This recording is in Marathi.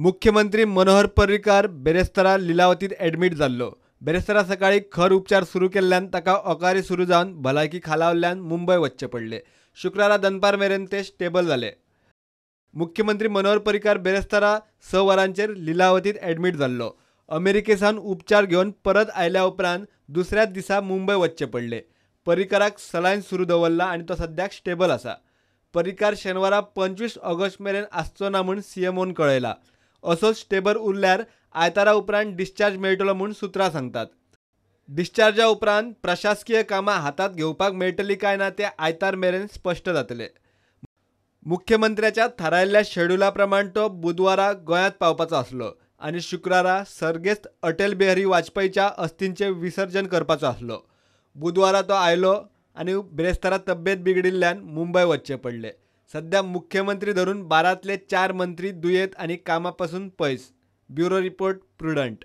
मुख्यमंत्री मनोहर पर्रीकार बेरेस्तारा लिलावतीत ॲडमिट जाल्लो. बेरेस्तारा सकाळी खर उपचार सुरू केल्ल्यान ताका ओकारी सुरू जावन भलायकी खालावल्ल्यान मुंबय वचचे पडले. शुक्रारा दनपार मेरेन ते स्टेबल जाले. मुख्यमंत्री मनोहर पर्रीकार बेरेस्तारा 6 वरांचेर लिलावतीत ॲडमिट जाल्लो. अमेरिकेसान उपचार घेवन परत आयल्या उपरांत दुसऱ्याच दिसा मुंबय वचचे पडले. पर्रीकाराक सलायन सुरू दवरला आनी तो सद्याक स्टेबल आसा. पर्रीकार शेनवारा 25 ऑगस्ट मेरेन आसचो ना म्हूण सीएमओन कळयला. असोच स्टेबल उरल्यार आयतारा उपरांत डिस्चार्ज मेळटलो म्हूण सुत्रां सांगतात. डिस्चार्जा उपरांत प्रशासकीय कामां हातांत घेवपाक मेळटलीं काय ना तें आयतार मेरेन स्पश्ट जातलें. मुख्यमंत्र्याच्या थारायल्ल्या शेड्युला प्रमाण तो बुधवारा गोंयांत पावपाचो आसलो आनी शुक्रारा सर्गेस्त अटल बिहारी वाजपेयीच्या अस्थींचें विसर्जन करपाचो आसलो. बुधवारा तो आयलो आनी बेरेस्तारा तब्येत बिगडिल्ल्यान मुंबय वचचें पडलें. सध्या मुख्यमंत्री धरून 12तले 4 मंत्री दुयेंत आनी कामां पासून पयस. Bureau report, prudent.